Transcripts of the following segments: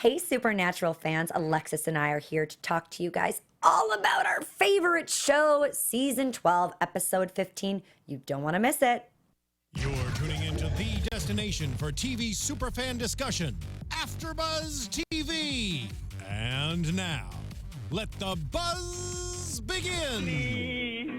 Hey, Supernatural fans, Alexis and I are here to talk to you guys all about our favorite show, Season 12, Episode 15. You don't want to miss it. You're tuning into the destination for TV superfan discussion, AFTERBUZZ TV. And now, let the buzz begin.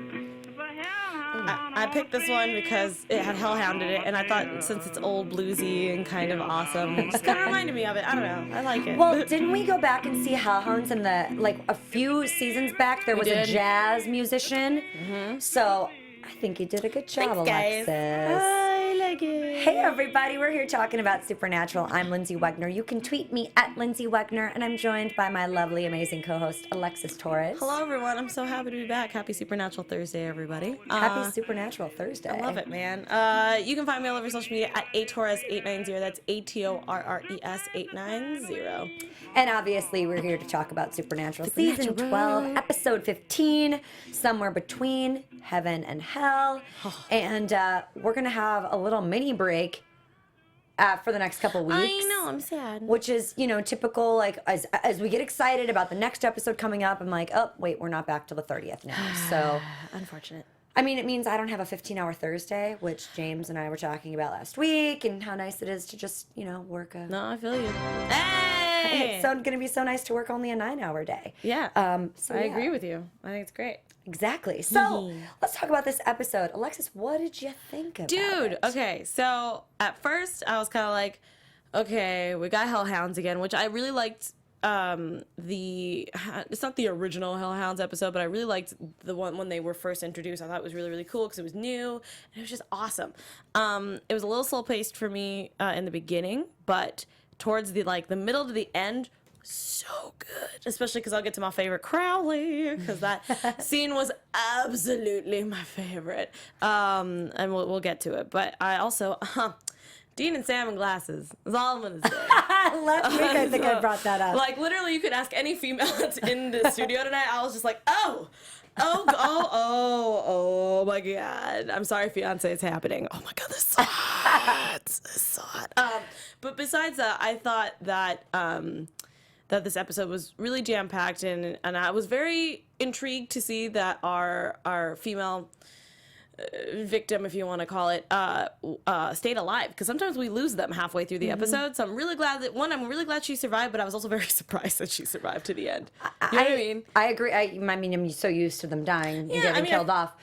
I picked this one because it had Hellhound in it, and I thought since it's old bluesy and kind of awesome, it just kind of reminded me of it. I don't know. I like it. Well, didn't we go back and see Hellhounds in a few seasons back? There was a jazz musician. So I think you did a good job, Thanks, guys. Alexis. I like it. Hey everybody, we're here talking about Supernatural. I'm Lyndsey Wegner. You can tweet me at Lyndsey Wegner, and I'm joined by my lovely, amazing co-host, Alexis Torres. Hello, everyone. I'm so happy to be back. Happy Supernatural Thursday, everybody. Happy Supernatural Thursday. I love it, man. You can find me all over social media at atorres890. That's ATORRES890. And obviously, we're here to talk about Supernatural Season 12, Episode 15, Somewhere Between Heaven and Hell. And we're going to have a little mini break for the next couple weeks. I know, I'm sad. Which is, typical, like, as we get excited about the next episode coming up, I'm like, oh, wait, we're not back till the 30th now. So, unfortunate. I mean, it means I don't have a 15-hour Thursday, which James and I were talking about last week, and how nice it is to just, work a... No, I feel you. Hey! It's going to be so nice to work only a 9-hour day. Yeah. I yeah. agree with you. I think it's great. Exactly. So, let's talk about this episode. Alexis, what did you think about it? Okay, so at first I was kind of like, okay, we got Hellhounds again, which I really liked. It's not the original Hellhounds episode, but I really liked the one when they were first introduced. I thought it was really, really cool because it was new and it was just awesome. It was a little slow paced for me in the beginning, but towards the middle to the end, so good, especially because I'll get to my favorite Crowley, because that scene was absolutely my favorite, and we'll get to it. But I also Dean and Sam in glasses is all I'm gonna say. Last week I think I brought that up. Like, literally, you could ask any female that's in the studio tonight. I was just like, oh my god. I'm sorry, fiance, it's happening. Oh my god, this is so hot. This is so hot. But besides that, I thought that that this episode was really jam-packed, and I was very intrigued to see that our female victim, if you want to call it, stayed alive, because sometimes we lose them halfway through the episode. So I'm really glad I'm really glad she survived, but I was also very surprised that she survived to the end. You know what I mean? I agree. I mean, I'm so used to them dying and getting killed off.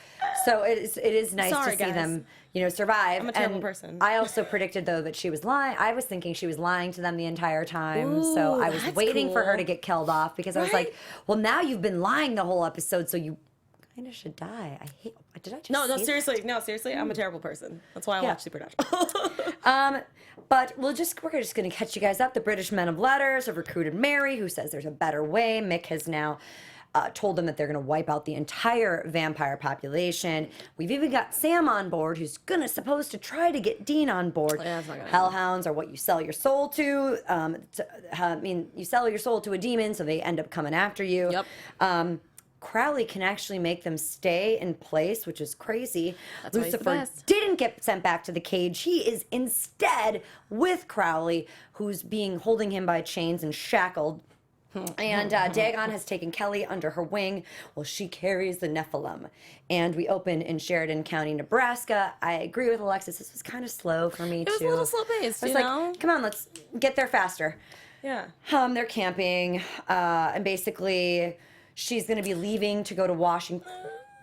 So it is nice to see them, survive. I'm a terrible person. I also predicted, though, that she was lying. I was thinking she was lying to them the entire time. So I was waiting for her to get killed off, because I was like, well, now you've been lying the whole episode, so you kind of should die. Did I just No, say seriously. No, seriously. I'm a terrible person. That's why I watch Supernatural. But we're just going to catch you guys up. The British men of letters have recruited Mary, who says there's a better way. Mick has now told them that they're going to wipe out the entire vampire population. We've even got Sam on board, who's supposed to try to get Dean on board. Yeah, that's not gonna Hellhounds are what you sell your soul to. You sell your soul to a demon, so they end up coming after you. Yep. Crowley can actually make them stay in place, which is crazy. That's why he's the Lucifer best. didn't get sent back to the cage. He is instead with Crowley, who's holding him by chains and shackled. And Dagon has taken Kelly under her wing while she carries the Nephilim. And we open in Sheridan County, Nebraska. I agree with Alexis. This was kind of slow for me, too. It was a little slow paced, I was like, come on, let's get there faster. Yeah. They're camping, and basically she's going to be leaving to go to Washington.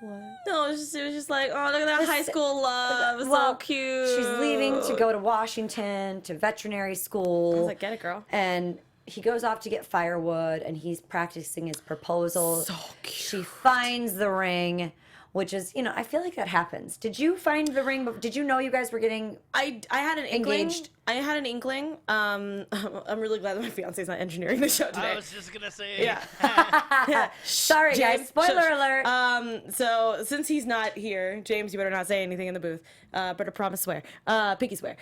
What? No, it was just like, oh, look at that high school love. It's so cute. She's leaving to go to Washington, to veterinary school. I was like, get it, girl. And he goes off to get firewood, and he's practicing his proposal. So cute. She finds the ring, which is, I feel like that happens. Did you find the ring? Did you know you guys were getting I had an inkling. engaged? I had an inkling. I'm really glad that my fiance's not engineering the show today. I was just gonna say. Yeah. Sorry, James, guys. Spoiler shush. alert. So since he's not here, James, you better not say anything in the booth. Better promise swear. Pinky swear.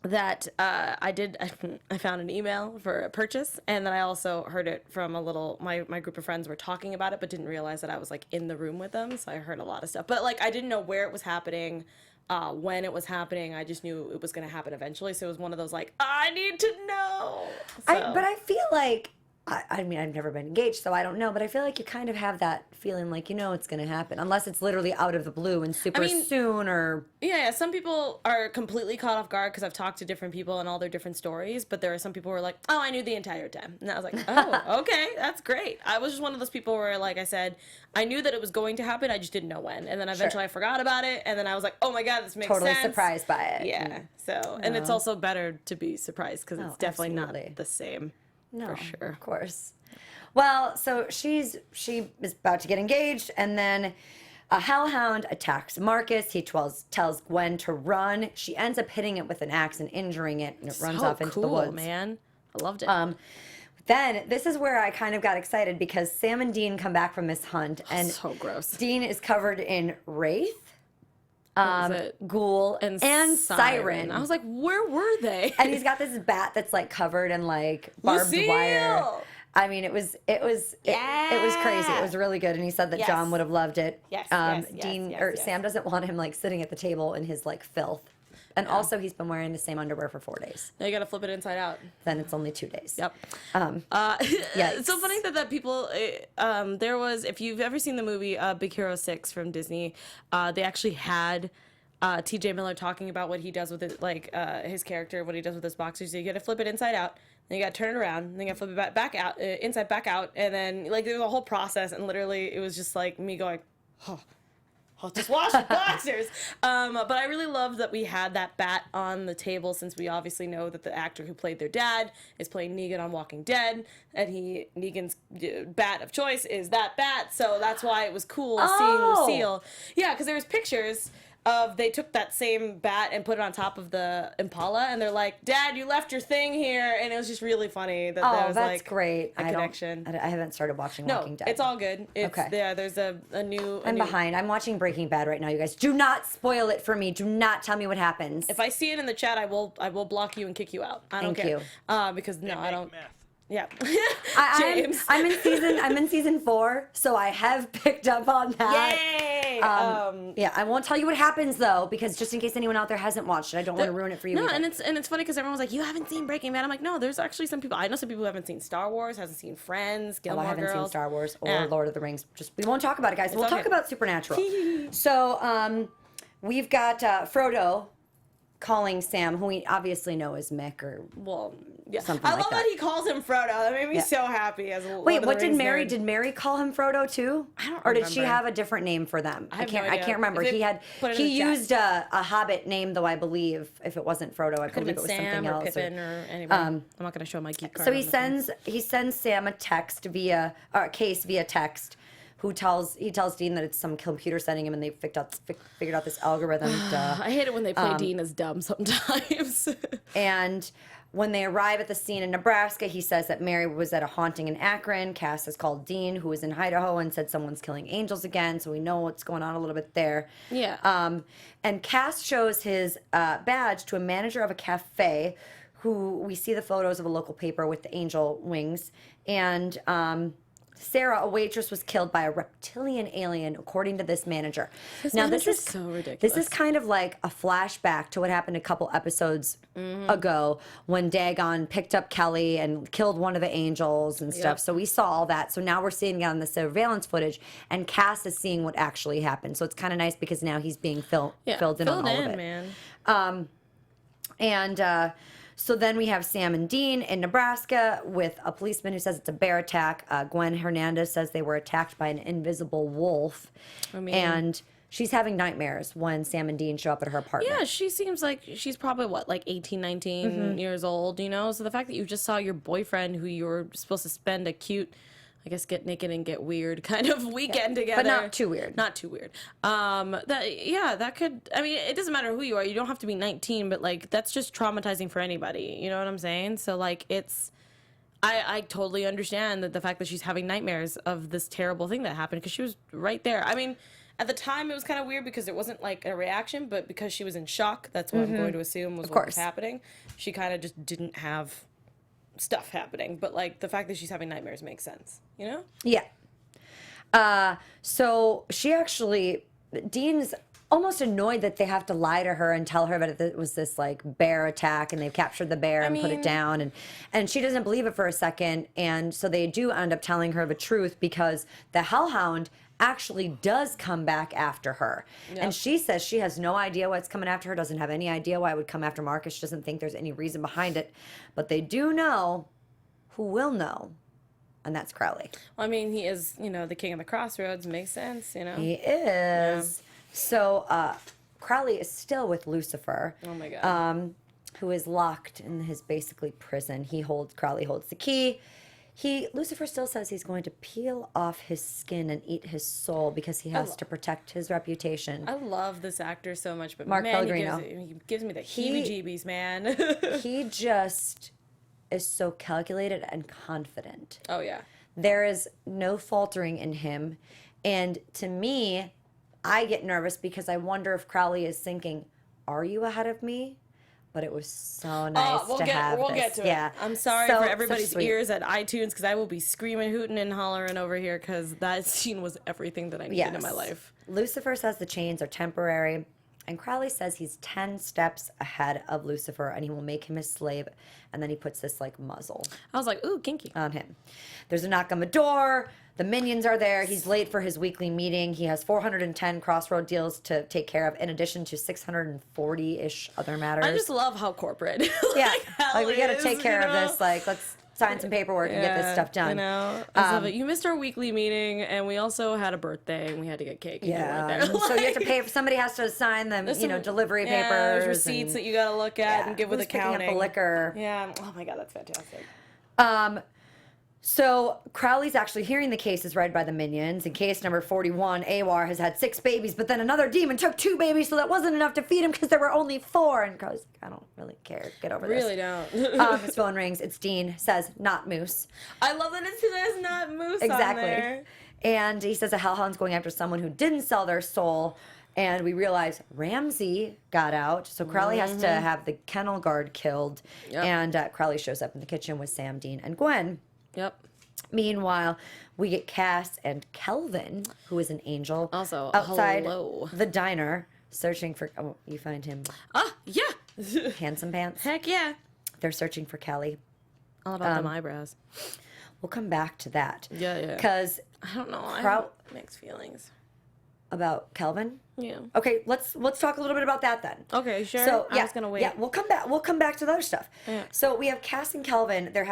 That I found an email for a purchase, and then I also heard it from my group of friends were talking about it, but didn't realize that I was in the room with them, so I heard a lot of stuff. But I didn't know where it was happening, when it was happening. I just knew it was going to happen eventually. So it was one of those like, I need to know. So. But I feel like, I mean, I've never been engaged, so I don't know, but I feel like you kind of have that feeling like you know it's going to happen, unless it's literally out of the blue and super soon or... Yeah, some people are completely caught off guard because I've talked to different people and all their different stories, but there are some people who are like, oh, I knew the entire time. And I was like, oh, okay, that's great. I was just one of those people where, like I said, I knew that it was going to happen, I just didn't know when. And then eventually I forgot about it, and then I was like, oh my God, this makes sense. Totally surprised by it. Yeah, so, and it's also better to be surprised because it's definitely absolutely. not the same. No, for sure. Of course. Well, so she is about to get engaged, and then a Hellhound attacks Marcus. He tells Gwen to run. She ends up hitting it with an axe and injuring it, and it runs off into the woods. Man, I loved it. Then this is where I kind of got excited because Sam and Dean come back from this hunt, and so gross. Dean is covered in wraith, ghoul, and siren. I was like, where were they? And he's got this bat that's like covered in like barbed wire. I mean, it was crazy. It was really good, and he said that John would have loved it. Sam doesn't want him like sitting at the table in his like filth, and also he's been wearing the same underwear for 4 days. Now you got to flip it inside out. Then it's only 2 days. Yep. It's so funny that people. There was, if you've ever seen the movie Big Hero 6 from Disney, they actually had. T.J. Miller talking about what he does with it, like his character, what he does with his boxers. So you got to flip it inside out, then you got to turn it around, then you got to flip it back out, inside back out, and then like there was a whole process, and literally it was just like me going, oh, I'll just wash the boxers. But I really loved that we had that bat on the table, since we obviously know that the actor who played their dad is playing Negan on Walking Dead, and Negan's bat of choice is that bat, so that's why it was cool seeing Lucille. Yeah, because there was pictures. They took that same bat and put it on top of the Impala, and they're like, Dad, you left your thing here, and it was just really funny that there was that's like great. a connection. I haven't started watching Walking Dead. It's all good. It's, okay. Yeah, there's a new... I'm behind. I'm watching Breaking Bad right now, you guys. Do not spoil it for me. Do not tell me what happens. If I see it in the chat, I will block you and kick you out. I don't care. Thank you. Because no, I don't... Meth. Yeah. James. I'm in season 4, so I have picked up on that. Yay! Yeah, I won't tell you what happens though, because just in case anyone out there hasn't watched it, I don't want to ruin it for you. No, either. and it's funny because everyone's like, you haven't seen Breaking Bad. I'm like, no, there's actually some people. I know some people who haven't seen Star Wars, hasn't seen Friends, Gilmore I haven't Girls. seen Star Wars or Lord of the Rings. We won't talk about it, guys. We'll okay. talk about Supernatural. So we've got Frodo calling Sam, who we obviously know is Mick or something I like love that he calls him Frodo. That made me so happy. Wait, what did Mary? Did Mary call him Frodo too? I don't Or did remember. she have a different name for them? I can't idea. remember. If He used a Hobbit name though, I believe. If it wasn't Frodo, I believe it was Sam something or else. Pippin or anybody. I'm not gonna show my geek card. So he sends Sam a text via text. Who tells Dean that it's some computer sending him, and they figured out this algorithm. I hate it when they play Dean as dumb sometimes. And when they arrive at the scene in Nebraska, he says that Mary was at a haunting in Akron. Cass has called Dean, who is in Idaho, and said someone's killing angels again. So we know what's going on a little bit there. Yeah. And Cass shows his badge to a manager of a cafe, who we see the photos of a local paper with the angel wings, and Sarah, a waitress, was killed by a reptilian alien, according to this manager. This is so ridiculous. This is kind of like a flashback to what happened a couple episodes ago when Dagon picked up Kelly and killed one of the angels and stuff. So we saw all that. So now we're seeing it on the surveillance footage, and Cass is seeing what actually happened. So it's kind of nice because now he's being filled in on all of it. Man. So then we have Sam and Dean in Nebraska with a policeman who says it's a bear attack. Gwen Hernandez says they were attacked by an invisible wolf. And she's having nightmares when Sam and Dean show up at her apartment. Yeah, she seems like she's probably, like 18, 19 years old, you know? So the fact that you just saw your boyfriend, who you were supposed to spend a cute, I guess, get naked and get weird kind of weekend together. But not too weird. Not too weird. That could, I mean, it doesn't matter who you are. You don't have to be 19, but, like, that's just traumatizing for anybody. You know what I'm saying? So, like, I totally understand that the fact that she's having nightmares of this terrible thing that happened, because she was right there. I mean, at the time, it was kind of weird because it wasn't, like, a reaction, but because she was in shock, that's what I'm going to assume was what was happening. She kind of just didn't have stuff happening, but like the fact that she's having nightmares makes sense, you know? Yeah. So she actually, Dean's almost annoyed that they have to lie to her and tell her that it was this like bear attack and they've captured the bear and put it down, and she doesn't believe it for a second, and so they do end up telling her the truth because the Hellhound actually does come back after her. And she says she has no idea what's coming after her, doesn't have any idea why it would come after Marcus. She doesn't think there's any reason behind it. But they do know who will know, and that's Crowley. Well, I mean, he is, the king of the crossroads. Makes sense, He is. So Crowley is still with Lucifer. Oh, my God. Who is locked in his basically prison. Crowley holds the key. Lucifer still says he's going to peel off his skin and eat his soul because he has to protect his reputation. I love this actor so much, but Mark man, Pellegrino. he gives me the heebie-jeebies, man. He just is so calculated and confident. Oh, yeah. There is no faltering in him. And to me, I get nervous because I wonder if Crowley is thinking, are you ahead of me? But it was so nice we'll to have We'll this. get to it. Yeah. I'm sorry So- for so everybody's sweet. ears at iTunes because I will be screaming, hooting, and hollering over here because that scene was everything that I needed in my life. Lucifer says the chains are temporary, and Crowley says he's 10 steps ahead of Lucifer, and he will make him his slave, and then he puts this, like, muzzle I was like, ooh, kinky. on him. There's a knock on the door. The minions are there. He's late for his weekly meeting. He has 410 crossroad deals to take care of, in addition to 640-ish other matters. I just love how corporate. Yeah, hell like we got to is, take care you of know? this. Like, let's sign some paperwork and get this stuff done. I love it. You missed our weekly meeting, and we also had a birthday, and we had to get cake. And you Yeah, weren't there. so you have to pay. Somebody has to sign them. There's Delivery yeah, papers, there's receipts and- that you got to look at Yeah, and give with who's picking accounting. up the liquor. Yeah. Oh my God, that's fantastic. So Crowley's actually hearing the cases read by the minions. In case number 41, Awar has had 6 babies, but then another demon took 2 babies, so that wasn't enough to feed him because there were only 4. And Crowley's like, I don't really care. Get over this. Really don't. His phone rings. It's Dean. Says, not Moose. I love that there's not moose on Exactly. there. And he says a hellhound's going after someone who didn't sell their soul. And we realize Ramsey got out. So Crowley has to have the kennel guard killed. Yep. And Crowley shows up in the kitchen with Sam, Dean, and Gwen. Yep. Meanwhile, we get Cass and Kelvin, who is an angel, Also, outside hello. the diner searching for. Oh, you find him Yeah. handsome pants. Heck yeah. They're searching for Kelly. All about them eyebrows. We'll come back to that. Yeah. Because I don't know. I Crow- have mixed feelings. about Kelvin. Yeah. Okay, let's talk a little bit about that then. Okay, sure. So yeah, I was gonna wait. Yeah, we'll come back. We'll come back to the other stuff. Yeah. So we have Cass and Kelvin. They're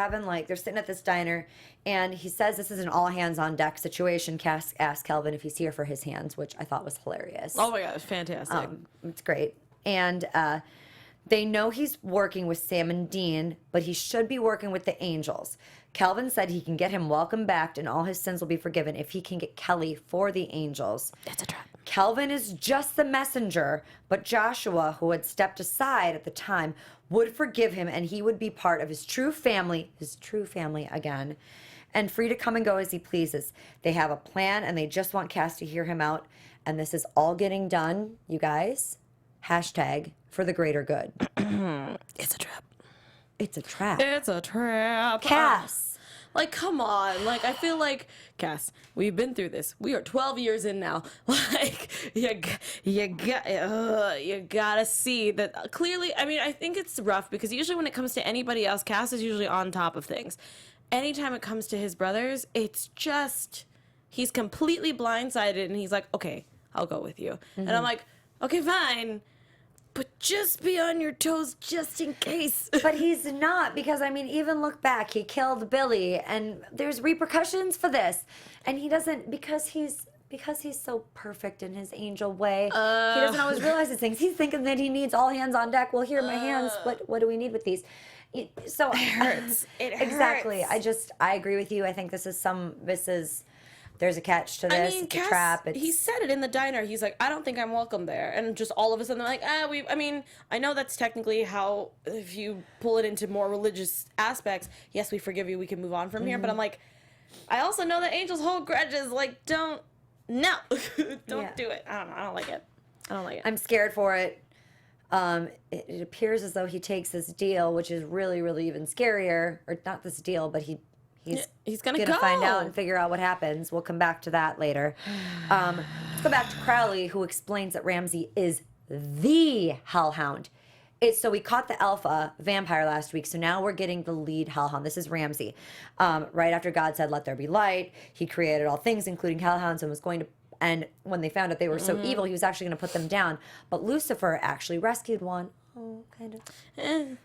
sitting at this diner, and he says this is an all hands on deck situation. Cass asks Kelvin if he's here for his hands, which I thought was hilarious. Oh my God, it's fantastic. It's great. And they know he's working with Sam and Dean, but he should be working with the angels. Kelvin said he can get him welcome back and all his sins will be forgiven if he can get Kelly for the angels. That's a trap. Kelvin is just the messenger, but Joshua, who had stepped aside at the time, would forgive him and he would be part of his true family again, and free to come and go as he pleases. They have a plan and they just want Cass to hear him out. And this is all getting done, you guys. Hashtag for the greater good. It's a trap. It's a trap. It's a trap. Cass. Like, come on. Like, I feel like, Cass, we've been through this. We are 12 years in now. Like, you gotta see that clearly. I mean, I think it's rough because usually when it comes to anybody else, Cass is usually on top of things. Anytime it comes to his brothers, it's just, he's completely blindsided and he's like, okay, I'll go with you. And I'm like, okay, fine. But just be on your toes just in case. But he's not, because I mean, even look back, he killed Billy, and there's repercussions for this, and he doesn't, because he's so perfect in his angel way. He doesn't always realize these things. He's thinking that he needs all hands on deck. Well, here are my hands. What do we need with these? So It hurts. It hurts. Exactly. I agree with you. I think there's a catch to this. It's a Cass, trap. he said it in the diner. He's like, I don't think I'm welcome there. And just all of a sudden, they're like, I know that's technically how, if you pull it into more religious aspects, yes, we forgive you, we can move on from here. But I'm like, I also know that angels hold grudges. Like, don't do it. I don't know. I don't like it. I'm scared for it. It appears as though he takes this deal, which is really, really even scarier. Or not this deal, but he's gonna find out go. and figure out what happens. We'll come back to that later. go back to Crowley, who explains that Ramsey is the Hellhound. So we caught the alpha vampire last week, so now we're getting the lead Hellhound. This is Ramsey. Right after God said, "Let there be light," he created all things, including Hellhounds, and was going to. And when they found out they were so evil, he was actually going to put them down. But Lucifer actually rescued one. Oh, kind of. I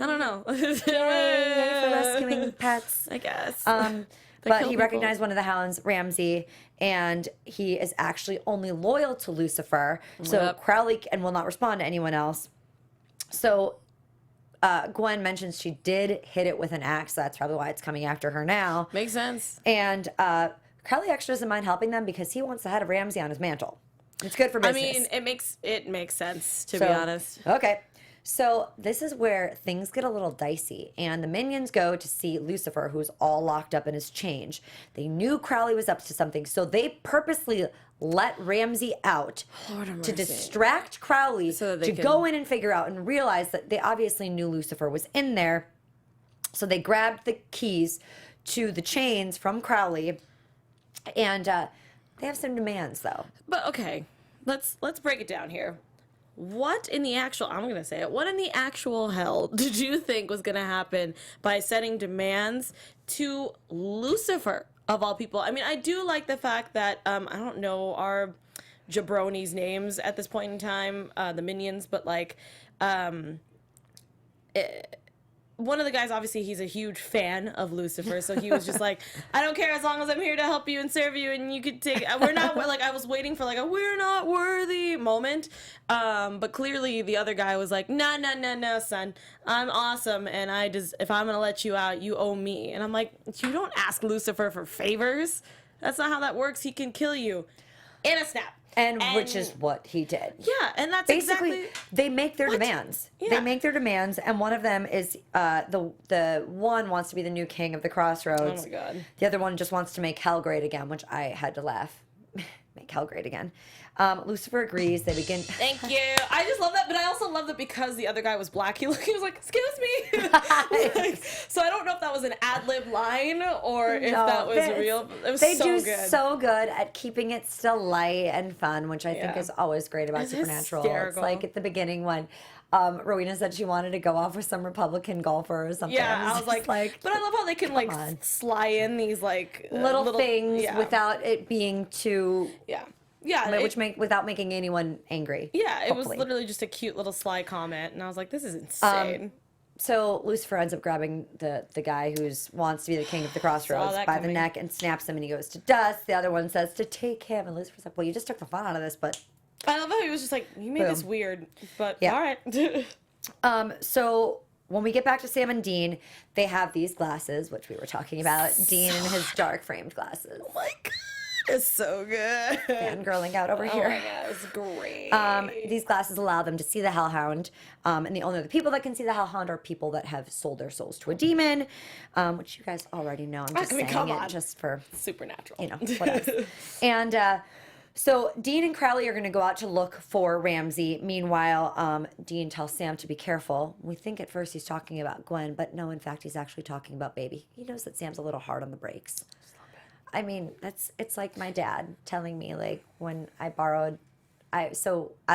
don't know. Yay for rescuing pets. I guess. But kill he people. recognized one of the hounds, Ramsey, and he is actually only loyal to Lucifer. So Yep. Crowley and will not respond to anyone else. So Gwen mentions she did hit it with an axe. So that's probably why it's coming after her now. Makes sense. And Crowley actually doesn't mind helping them because he wants the head of Ramsey on his mantle. It's good for I business. mean, it makes sense, to be honest. Okay. So this is where things get a little dicey, and the minions go to see Lucifer, who's all locked up in his cage. They knew Crowley was up to something, so they purposely let Ramsey out Lord have to mercy. distract Crowley So that they to can- go in and figure out and realize that they obviously knew Lucifer was in there. So they grabbed the keys to the chains from Crowley, and they have some demands, though. But okay, let's break it down here. What in the actual, I'm going to say it, what in the actual hell did you think was going to happen by setting demands to Lucifer, of all people? I mean, I do like the fact that, I don't know our jabronis' names at this point in time, the minions, but like, one of the guys, obviously, he's a huge fan of Lucifer, so he was just like, I don't care as long as I'm here to help you and serve you, and you could take, we're like, I was waiting for like a we're not worthy moment, but clearly the other guy was like, no, son, I'm awesome, and if I'm gonna let you out, you owe me. And I'm like, you don't ask Lucifer for favors. That's not how that works. He can kill you in a snap. And which is what he did. Yeah, and that's Basically, exactly... they make their What? demands. Yeah. They make their demands, and one of them is the one wants to be the new king of the Crossroads. Oh my God. The other one just wants to make hell great again, which I had to laugh. Make hell great again. Lucifer agrees. They begin. Thank you. I just love that, but I also love that because the other guy was black, he was like, "Excuse me." Like, so I don't know if that was an ad-lib line or if that was real. It was They so do good. so good at keeping it still light and fun, which I think Yeah. is always great about It's Supernatural. hysterical. It's like at the beginning when Rowena said she wanted to go off with some Republican golfer or something. Yeah, I was just like, but I love how they can like on. sly in these like little things yeah. without it being too yeah, without making anyone angry. yeah, it was hopefully. literally just a cute little sly comment, and I was like, this is insane. So Lucifer ends up grabbing the guy who wants to be the king of the Crossroads that by the coming. neck and snaps him, and he goes to dust. The other one says to take him, and Lucifer's like, well, you just took the fun out of this, but I love how he was just like, you made this Boom. weird, but Yeah. all right. So when we get back to Sam and Dean, they have these glasses, which we were talking about. Dean and his dark framed glasses. Oh my God, it's so good. Fangirling out over Oh here. my God, it's great. These glasses allow them to see the Hellhound, and the only other people that can see the Hellhound are people that have sold their souls to a demon, which you guys already know. I'm just I mean, saying come it on. just for, Supernatural. you know, what else. And so Dean and Crowley are going to go out to look for Ramsey. Meanwhile, Dean tells Sam to be careful. We think at first he's talking about Gwen, but no, in fact, he's actually talking about Baby. He knows that Sam's a little hard on the brakes. I mean, it's like my dad telling me, like, when I borrowed, I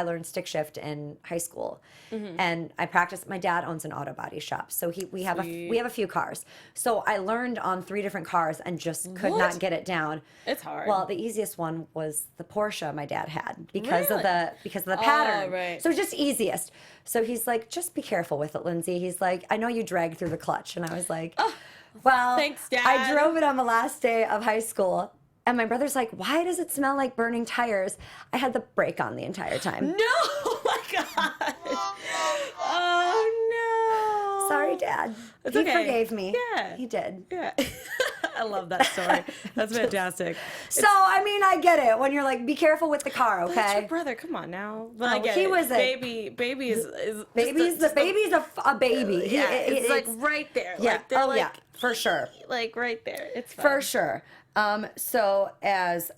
learned stick shift in high school, and I practiced. My dad owns an auto body shop, so we have a few cars. So I learned on 3 different cars and just could not get it down. It's hard. Well, the easiest one was the Porsche my dad had because of Really? the pattern. right. So just easiest. So he's like, just be careful with it, Lyndsey. He's like, I know you drag through the clutch, and I was like, well, Thanks, Dad. I drove it on the last day of high school. And my brother's like, why does it smell like burning tires? I had the brake on the entire time. No! Oh my God! Oh no! Sorry, Dad. It's He okay. forgave me. Yeah. He did. Yeah. I love that story. That's fantastic. So, I mean, I get it when you're like, be careful with the car, That's your okay? brother. Come on now. But I Oh, get he it. was a- baby is Baby's a baby. Yeah, it's like it's- right there. yeah. Like, they're Oh, like, yeah, for sure. Like right there. It's fine. For sure. So as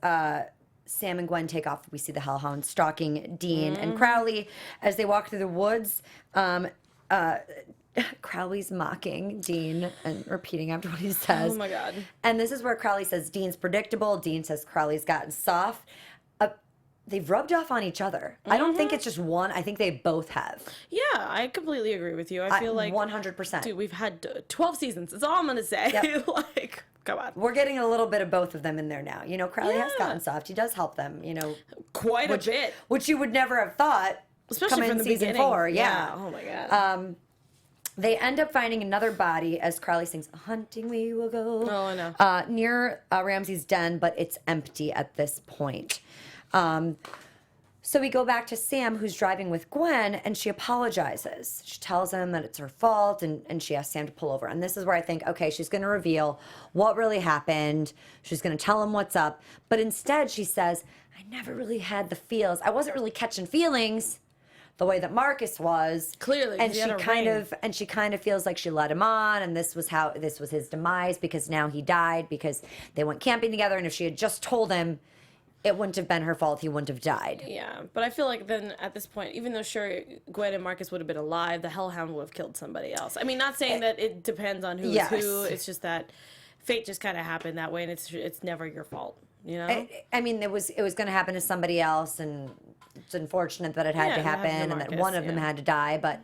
Sam and Gwen take off, we see the Hellhound stalking Dean and Crowley as they walk through the woods. Crowley's mocking Dean and repeating after what he says. Oh my God. And this is where Crowley says Dean's predictable. Dean says Crowley's gotten soft. they've rubbed off on each other. I don't think it's just one. I think they both have. Yeah, I completely agree with you. I feel like 100%. Dude, we've had 12 seasons. That's all I'm gonna say. Yep. Like, come on. We're getting a little bit of both of them in there now. You know, Crowley has Yeah. gotten soft. He does help them, you know. Quite a bit. Which you would never have thought. Especially coming from in the season beginning. 4. Yeah. Oh my god. They end up finding another body as Crowley sings, "Hunting we will go." Oh, I know. Near Ramsey's den, but it's empty at this point. So we go back to Sam, who's driving with Gwen, and she apologizes. She tells him that it's her fault, and she asks Sam to pull over. And this is where I think, okay, she's going to reveal what really happened. She's going to tell him what's up. But instead, she says, "I never really had the feels. I wasn't really catching feelings the way that Marcus was." Clearly, and he had she kind of feels like she led him on, and this was his demise, because now he died because they went camping together, and if she had just told him, it wouldn't have been her fault. He wouldn't have died. Yeah, but I feel like then at this point, even though sure Gwen and Marcus would have been alive, the Hellhound would have killed somebody else. I mean, not saying that it depends on who's Yes. who. It's just that fate just kind of happened that way, and it's never your fault. You know? I mean, it was going to happen to somebody else, and it's unfortunate that it had Yeah, to it happened to happen, and that Marcus, one of them yeah. had to die. But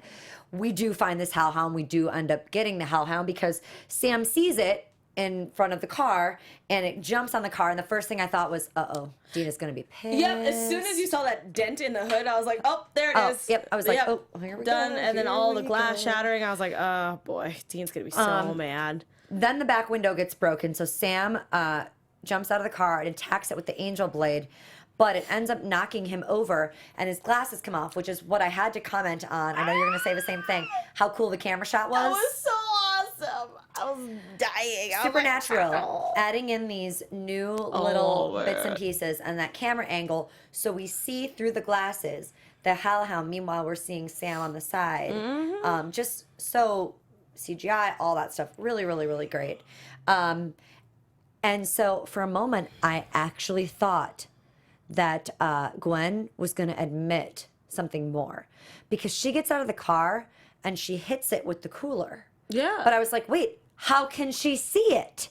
we do find this Hellhound. We do end up getting the Hellhound because Sam sees it in front of the car, and it jumps on the car. And the first thing I thought was, "Uh-oh, Dina's going to be pissed." Yep, as soon as you saw that dent in the hood, I was like, oh, there it is. Yep, I was like, oh, here we done. go. And then here all the we glass go. shattering, I was like, oh boy, Dean's gonna be so mad. Then the back window gets broken, so Sam jumps out of the car and attacks it with the angel blade, but it ends up knocking him over, and his glasses come off, which is what I had to comment on. I know you're going to say the same thing. How cool the camera shot was. That was so awesome. I was dying. I was Supernatural, like, "Oh." adding in these new little man. bits and pieces and that camera angle, so we see through the glasses the Hellhound. Meanwhile, we're seeing Sam on the side. Just so CGI, all that stuff, really, really, really great. And so for a moment, I actually thought that Gwen was going to admit something more, because she gets out of the car and she hits it with the cooler. Yeah. But I was like, wait, how can she see it?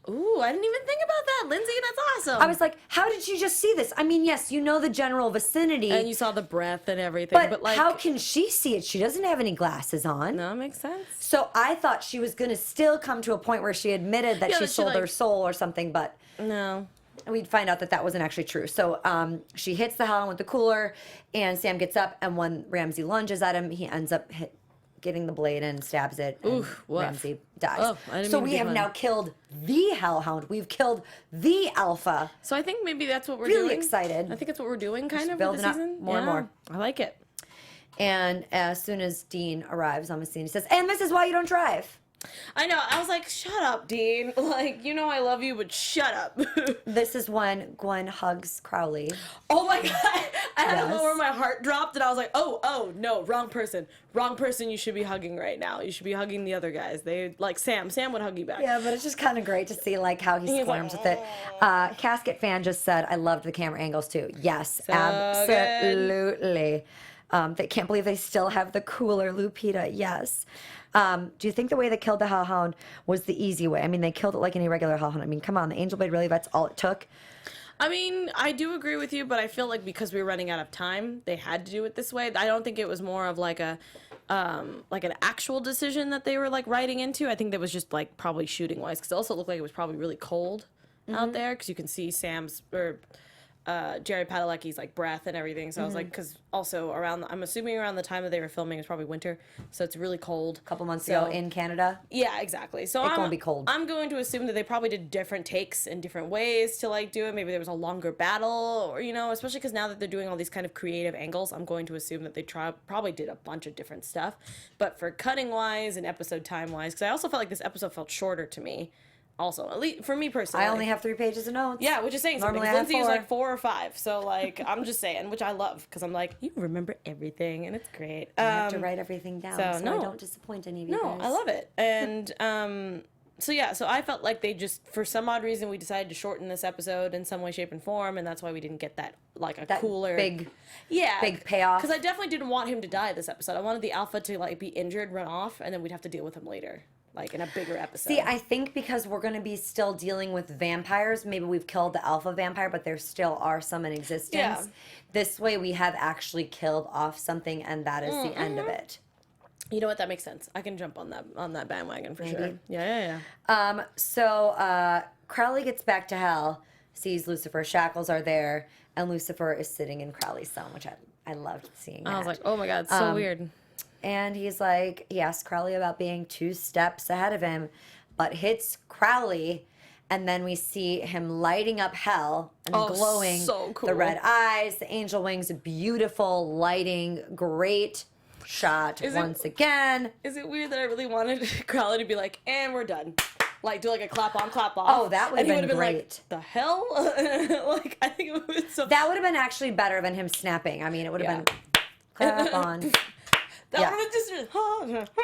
Ooh, I didn't even think about that, Lyndsey. That's awesome. I was like, how did she just see this? I mean, yes, you know the general vicinity. and you saw the breath and everything, but like, how can she see it? She doesn't have any glasses on. No, it makes sense. So I thought she was going to still come to a point where she admitted that Yeah, she that she, sold her like- soul or something, but No. we'd find out that that wasn't actually true. So she hits the Hellhound with the cooler, and Sam gets up, and when Ramsey lunges at him, he ends up getting the blade and stabs it, and Oof, woof. Ramsey dies. Oh, I didn't So mean to we be have fun. now killed the Hellhound. We've killed the Alpha. So I think maybe that's what we're Really doing. excited. I think that's what we're doing, kind of, with building the up season. more and Yeah, more. I like it. And as soon as Dean arrives on the scene, he says, "And this is why you don't drive." I know. I was like, shut up, Dean. Like, you know I love you, but shut up. This is when Gwen hugs Crowley. Oh my god. I had a Yes. moment where my heart dropped and I was like, oh, no, wrong person. Wrong person you should be hugging right now. You should be hugging the other guys. They, like, Sam would hug you back. Yeah, but it's just kind of great to see like how he He's squirms like, with it. Casket fan just said, "I loved the camera angles too." Yes, So absolutely. They can't believe they still have the cooler Lupita. Yes. Do you think the way they killed the Hellhound was the easy way? I mean, they killed it like any regular Hellhound. I mean, come on, the Angel Blade, really, that's all it took? I mean, I do agree with you, but I feel like because we were running out of time, they had to do it this way. I don't think it was more of like a, like an actual decision that they were like writing into. I think that was just like probably shooting wise, because it also looked like it was probably really cold out there, because you can see Sam's or Jerry Padalecki's like breath and everything. So I was like, because also I'm assuming around the time that they were filming, it's probably winter, so it's really cold. A couple months So- ago in Canada. Yeah, exactly. So It's I'm gonna be cold. I'm going to assume that they probably did different takes and different ways to like do it. Maybe there was a longer battle, or especially because now that they're doing all these kind of creative angles, I'm going to assume that they probably did a bunch of different stuff. But for cutting wise and episode time wise, because I also felt like this episode felt shorter to me. Also, at least for me personally. I only have 3 pages of notes. Yeah, which is saying something. Normally I have Lyndsey is 4. like 4 or 5, so like I'm just saying, which I love because I'm like, you remember everything, and it's great. I have to write everything down so no. I don't disappoint any of you No, guys. I love it. And so yeah, so I felt like they just, for some odd reason, we decided to shorten this episode in some way, shape, and form, and that's why we didn't get that like a That cooler big yeah big payoff. Because I definitely didn't want him to die this episode. I wanted the Alpha to like be injured, run off, and then we'd have to deal with him later. like in a bigger episode. See, I think because we're going to be still dealing with vampires, maybe we've killed the alpha vampire, but there still are some in existence. Yeah. This way we have actually killed off something, and that is the end of it. You know what? That makes sense. I can jump on that bandwagon for sure. Yeah. So Crowley gets back to hell, sees Lucifer, shackles are there, and Lucifer is sitting in Crowley's cell, which I loved seeing that. I was like, oh my God, it's so weird. And he's like, he asks Crowley about being 2 steps ahead of him, but hits Crowley, and then we see him lighting up hell and glowing. So cool. The red eyes, the angel wings, beautiful lighting, great shot once again. Is it weird that I really wanted Crowley to be like, and we're done? Like, do like a clap on, clap off. Oh, that would have been great. Like, the hell? Like, I think it would have been so... That would have been actually better than him snapping. I mean, it would have been clap on. That would have just...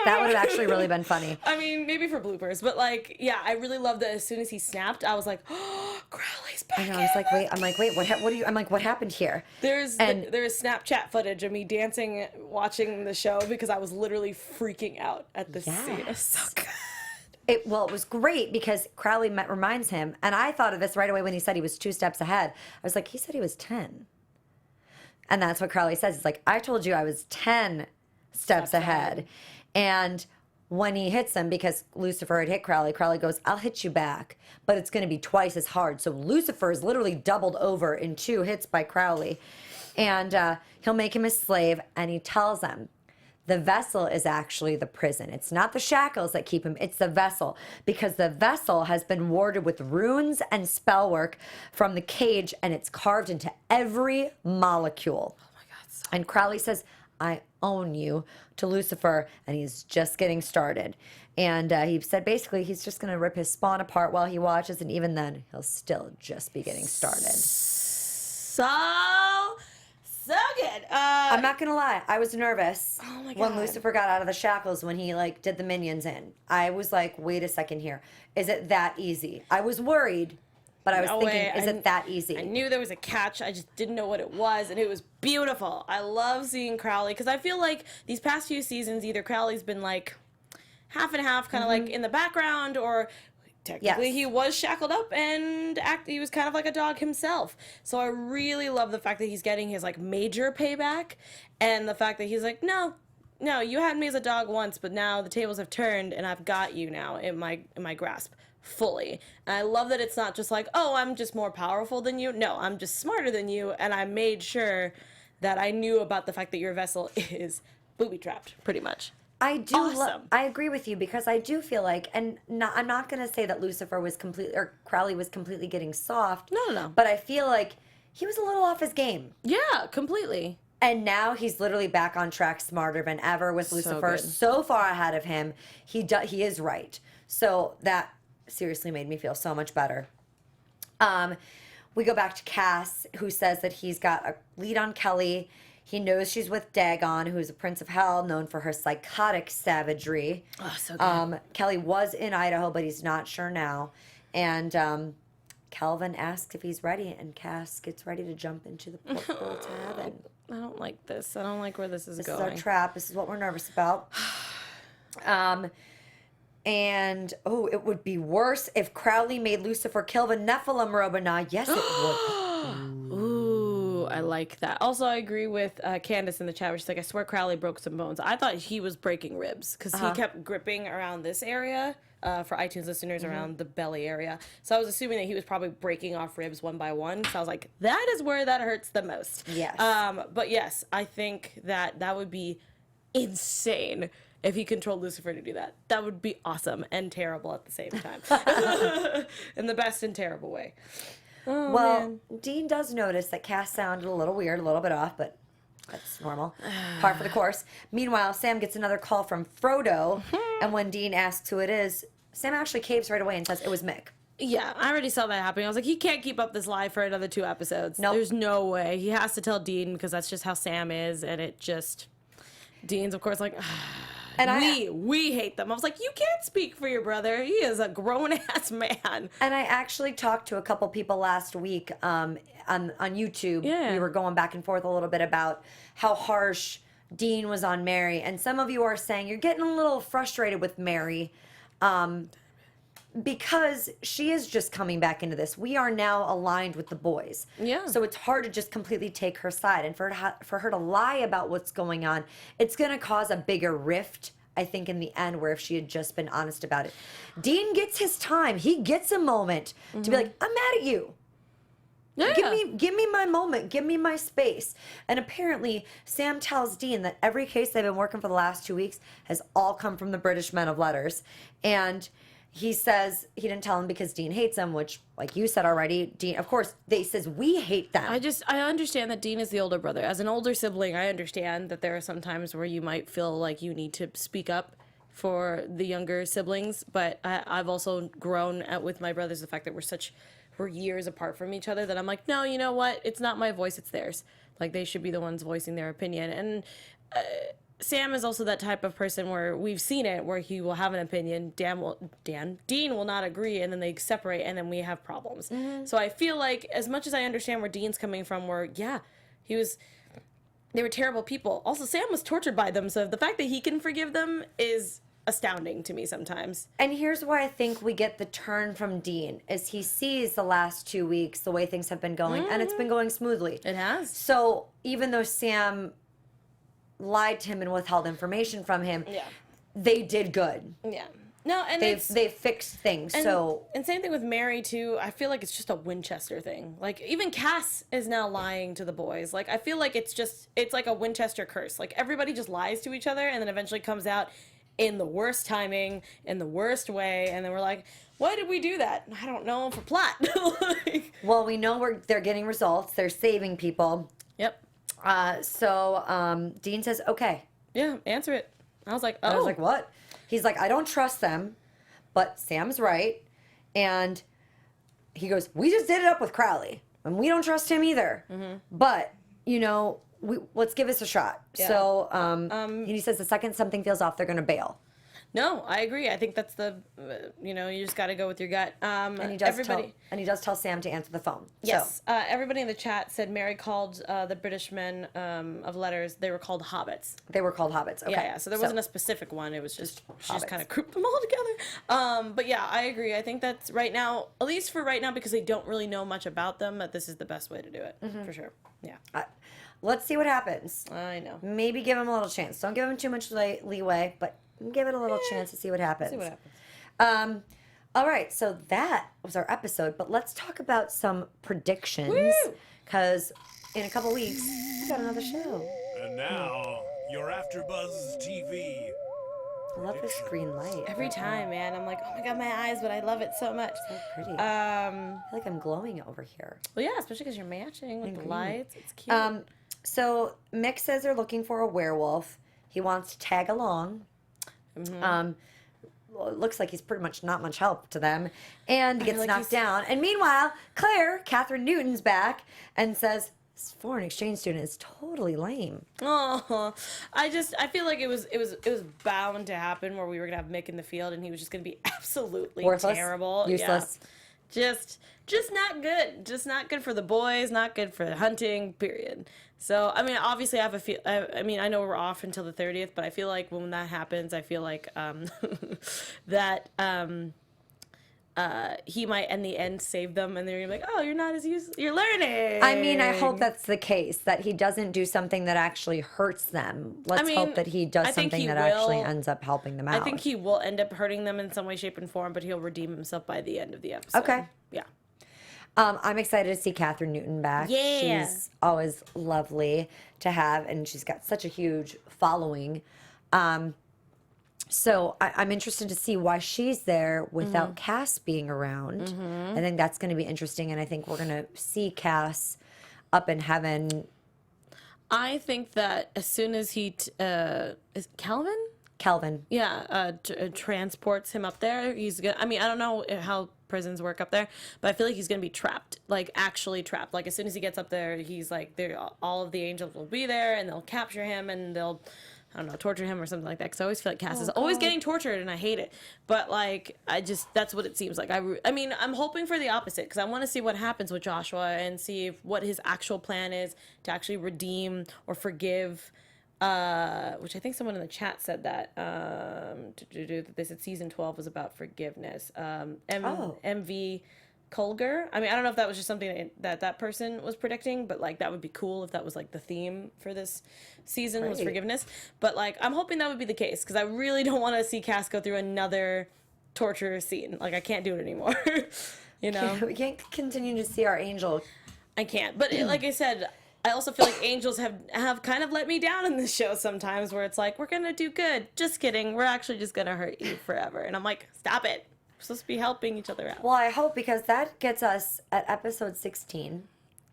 That would have actually really been funny. I mean, maybe for bloopers, but like, yeah, I really loved that as soon as he snapped, I was like, oh, Crowley's back. I know, I was like, wait, what do you, I'm like, what happened here? There's Snapchat footage of me dancing, watching the show, because I was literally freaking out at this scene. It's so good. It was great because Crowley reminds him, and I thought of this right away when he said he was 2 steps ahead. I was like, he said he was 10. And that's what Crowley says. He's like, I told you I was 10 steps ahead. And when he hits him, because Lucifer had hit Crowley, Crowley goes, I'll hit you back, but it's going to be twice as hard. So Lucifer is literally doubled over in 2 hits by Crowley. And he'll make him his slave, and he tells him, the vessel is actually the prison. It's not the shackles that keep him, it's the vessel. Because the vessel has been warded with runes and spell work from the cage, and it's carved into every molecule. Oh my God. And Crowley says, I own you to Lucifer, and he's just getting started. And he said basically he's just going to rip his spawn apart while he watches, and even then, he'll still just be getting started. So good. I'm not gonna lie, I was nervous my when God. Lucifer got out of the shackles when he like did the minions in. I was like, wait a second here. Is it that easy? I was worried, but I was thinking, is it that easy? I knew there was a catch. I just didn't know what it was, and it was beautiful. I love seeing Crowley, because I feel like these past few seasons, either Crowley's been like half and half, kind of like in the background, or technically he was shackled up and he was kind of like a dog himself. So I really love the fact that he's getting his like major payback, and the fact that he's like, no, you had me as a dog once, but now the tables have turned, and I've got you now in my grasp fully. And I love that it's not just like, oh, I'm just more powerful than you. No, I'm just smarter than you, and I made sure that I knew about the fact that your vessel is booby trapped, pretty much. I do. Awesome. I agree with you, because I do feel like, and I'm not going to say that Lucifer was completely, or Crowley was completely getting soft. No. But I feel like he was a little off his game. Yeah, completely. And now he's literally back on track, smarter than ever with Lucifer. good. So far ahead of him. He is right. So that seriously made me feel so much better. We go back to Cass, who says that he's got a lead on Kelly. He knows she's with Dagon, who's a prince of hell, known for her psychotic savagery. Oh, so good. Kelly was in Idaho, but he's not sure now. And Calvin asks if he's ready, and Cass gets ready to jump into the portal to heaven. I don't like this. I don't like where this is This going. is our trap. This is what we're nervous about. And, it would be worse if Crowley made Lucifer kill the Nephilim, Robina. Yes, it would. Ooh, I like that. Also, I agree with Candace in the chat, where she's like, I swear Crowley broke some bones. I thought he was breaking ribs, because he kept gripping around this area, for iTunes listeners, around the belly area. So I was assuming that he was probably breaking off ribs one by one. So I was like, that is where that hurts the most. Yes. But yes, I think that would be insane if he controlled Lucifer to do that. That would be awesome and terrible at the same time. In the best and terrible way. Oh, Well, man. Dean does notice that Cass sounded a little weird, a little bit off, but that's normal. Par for the course. Meanwhile, Sam gets another call from Frodo, and when Dean asks who it is, Sam actually caves right away and says it was Mick. Yeah, I already saw that happening. I was like, he can't keep up this lie for another 2 episodes. Nope. There's no way. He has to tell Dean, because that's just how Sam is, and it just... Dean's, of course, like... And we hate them. I was like, you can't speak for your brother. He is a grown-ass man. And I actually talked to a couple people last week on YouTube. Yeah. We were going back and forth a little bit about how harsh Dean was on Mary. And some of you are saying you're getting a little frustrated with Mary. because she is just coming back into this. We are now aligned with the boys. Yeah. So it's hard to just completely take her side. And for her to lie about what's going on, it's going to cause a bigger rift, I think, in the end, where if she had just been honest about it. Dean gets his time. He gets a moment to be like, I'm mad at you. Yeah. Give me my moment. Give me my space. And apparently, Sam tells Dean that every case they've been working for the last 2 weeks has all come from the British men of letters. And he says he didn't tell him because Dean hates him, which, like you said already, Dean, of course, they says we hate them. I understand that Dean is the older brother. As an older sibling, I understand that there are some times where you might feel like you need to speak up for the younger siblings, but I've also grown with my brothers the fact that we're years apart from each other, that I'm like, no, you know what? It's not my voice, it's theirs. Like, they should be the ones voicing their opinion. And Sam is also that type of person where we've seen it, where he will have an opinion, Dean will not agree, and then they separate, and then we have problems. So I feel like, as much as I understand where Dean's coming from, where, yeah, they were terrible people. Also, Sam was tortured by them, so the fact that he can forgive them is astounding to me sometimes. And here's where I think we get the turn from Dean, is he sees the last 2 weeks, the way things have been going, and it's been going smoothly. It has. So even though Sam lied to him and withheld information from him, they did good. Yeah. No, and they fixed things. And same thing with Mary too. I feel like it's just a Winchester thing. Like, even Cass is now lying to the boys. Like, I feel like it's like a Winchester curse. Like, everybody just lies to each other and then eventually comes out in the worst timing, in the worst way, and then we're like, why did we do that? I don't know, for plot. Well, we know they're getting results. They're saving people. Yep. So Dean says, okay. Yeah, answer it. I was like, oh. I was like, what? He's like, I don't trust them, but Sam's right. And he goes, we just did it up with Crowley, and we don't trust him either. But, let's give this a shot. Yeah. So he says the second something feels off, they're going to bail. No, I agree. I think that's you just got to go with your gut. And he does tell Sam to answer the phone. Yes. So. Everybody in the chat said Mary called the British men of letters, they were called hobbits. They were called hobbits. Okay. Yeah. So there wasn't a specific one. It was just she just kind of grouped them all together. But yeah, I agree. I think that's right now, at least for right now, because they don't really know much about them, that this is the best way to do it. For sure. Yeah. Let's see what happens. I know. Maybe give him a little chance. Don't give him too much leeway, but give it a little chance to see what happens. See what happens. All right, so that was our episode, but let's talk about some predictions, because in a couple weeks, we got another show. And now, your AfterBuzz TV. I love this green light. Every time, man, I'm like, oh my god, my eyes, but I love it so much. So pretty. I feel like I'm glowing over here. Well, yeah, especially because you're matching with the lights. It's cute. So Mick says they're looking for a werewolf. He wants to tag along. Well, it looks like he's pretty much not much help to them, and gets knocked down. And meanwhile, Catherine Newton's back and says, this foreign exchange student is totally lame. Oh, I feel like it was bound to happen, where we were gonna have Mick in the field and he was just gonna be absolutely worthless, terrible, useless, just not good, just not good for the boys, not good for hunting. Period. So I mean, obviously, I know we're off until the 30th, but I feel like when that happens, I feel like that he might in the end save them, and they're gonna be like, oh, you're not as used, you're learning. I mean, I hope that's the case, that he doesn't do something that actually hurts them. Let's hope that he does something that actually ends up helping them out. I think he will end up hurting them in some way, shape, and form, but he'll redeem himself by the end of the episode. Okay. Yeah. I'm excited to see Catherine Newton back. Yeah. She's always lovely to have, and she's got such a huge following. So I'm interested to see why she's there without Cass being around. I think that's going to be interesting, and I think we're going to see Cass up in heaven. I think that as soon as he is Calvin? Kelvin. Yeah, transports him up there. He's gonna. I mean, I don't know how prisons work up there, but I feel like he's gonna be trapped, like actually trapped. Like as soon as he gets up there, he's like, all of the angels will be there, and they'll capture him, and they'll, I don't know, torture him or something like that. Because I always feel like Cass is always getting tortured, and I hate it. But like, that's what it seems like. I mean, I'm hoping for the opposite, because I want to see what happens with Joshua and see what his actual plan is to actually redeem or forgive which I think someone in the chat said that they said season 12 was about forgiveness. MV Colger. I mean, I don't know if that was just something that person was predicting, but like that would be cool if that was like the theme for this season was forgiveness. But like I'm hoping that would be the case because I really don't want to see Cass go through another torture scene. Like I can't do it anymore. You know, we can't continue to see our angel. I can't. But like I said, I also feel like angels have kind of let me down in this show sometimes, where it's like we're gonna do good. Just kidding. We're actually just gonna hurt you forever. And I'm like, stop it. We're supposed to be helping each other out. Well, I hope because that gets us at episode 16.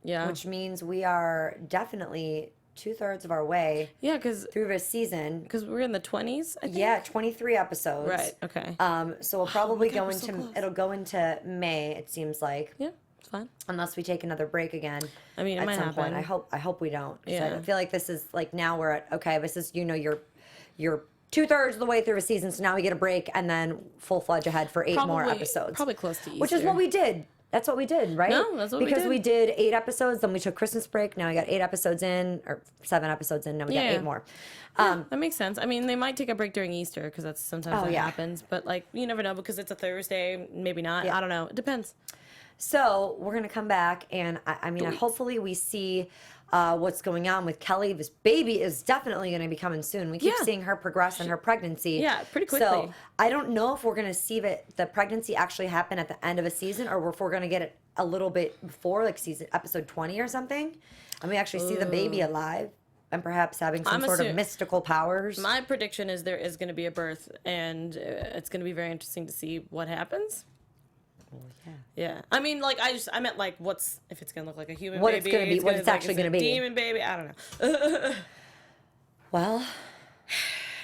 Yeah. Which means we are definitely 2/3 of our way. Yeah, through this season. Because we're in the 20s. I think? Yeah, 23 episodes. Right. Okay. So we'll probably God, go we're so into close. it'll go into May. It seems like. Yeah, it's fine. Unless we take another break again. I mean, it at might some happen. point. I hope we don't. So Yeah. I feel like this is like now we're at okay. This is you're 2/3 of the way through a season, so now we get a break and then full fledged ahead for 8 more episodes. Probably close to Easter. Which is what we did. That's what we did, right? No, that's what we because did. we did 8 episodes, then we took Christmas break. Now we got 8 episodes in, or 7 episodes in. Now we got 8 more. That makes sense. I mean, they might take a break during Easter because that's sometimes that yeah. happens. But like, you never know because it's a Thursday. Maybe not. Yeah. I don't know. It depends. So we're gonna come back, and I mean, hopefully we see what's going on with Kelly. This baby is definitely gonna be coming soon. We keep seeing her progress in her pregnancy. Yeah, pretty quickly. So I don't know if we're gonna see the pregnancy actually happen at the end of a season, or if we're gonna get it a little bit before, like episode 20 or something, and we actually see the baby alive and perhaps having some sort of mystical powers. My prediction is there is going to be a birth, and it's going to be very interesting to see what happens. Yeah. I mean, like, I meant, like, if it's going to look like a human What baby. it's going to be, what it's actually going to be. Demon baby. I don't know. Well,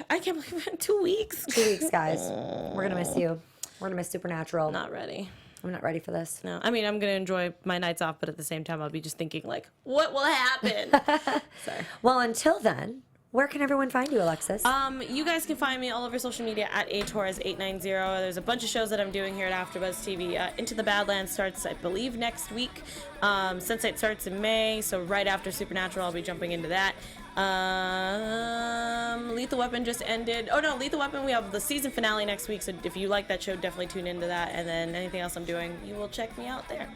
I can't believe it. 2 weeks. 2 weeks, guys. We're going to miss you. We're going to miss Supernatural. Not ready. I'm not ready for this. No. I mean, I'm going to enjoy my nights off, but at the same time, I'll be just thinking, like, what will happen? Sorry. Well, until then, where can everyone find you, Alexis? You guys can find me all over social media at Torres890. There's a bunch of shows that I'm doing here at AfterBuzz TV. Into the Badlands starts, I believe, next week. Sense8 starts in May, so right after Supernatural, I'll be jumping into that. Lethal Weapon just ended. Oh no, Lethal Weapon, we have the season finale next week, so if you like that show, definitely tune into that. And then anything else I'm doing, you will check me out there.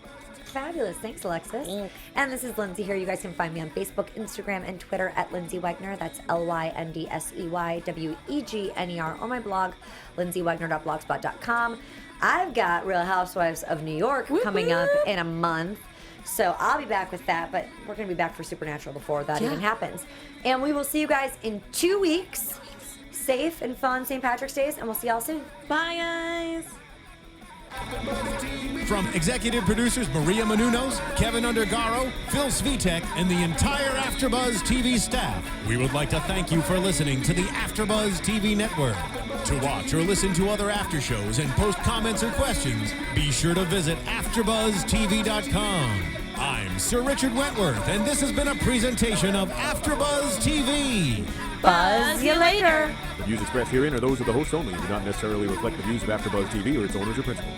Fabulous. Thanks, Alexis. And this is Lyndsey here. You guys can find me on Facebook, Instagram, and Twitter at Lyndsey Wegner. That's LYNDSEYWEGNER. Or my blog, lyndseywegner.blogspot.com. I've got Real Housewives of New York coming up in a month. So I'll be back with that, but we're going to be back for Supernatural before that even happens. And we will see you guys in 2 weeks. Safe and fun St. Patrick's Days, and we'll see y'all soon. Bye, guys. From executive producers Maria Menounos, Kevin Undergaro, Phil Svitek, and the entire AfterBuzz TV staff, we would like to thank you for listening to the AfterBuzz TV network. To watch or listen to other after shows and post comments or questions, be sure to visit AfterBuzzTV.com. I'm Sir Richard Wentworth, and this has been a presentation of AfterBuzz TV. Buzz you later. The views expressed herein are those of the hosts only and do not necessarily reflect the views of AfterBuzz TV or its owners or principals.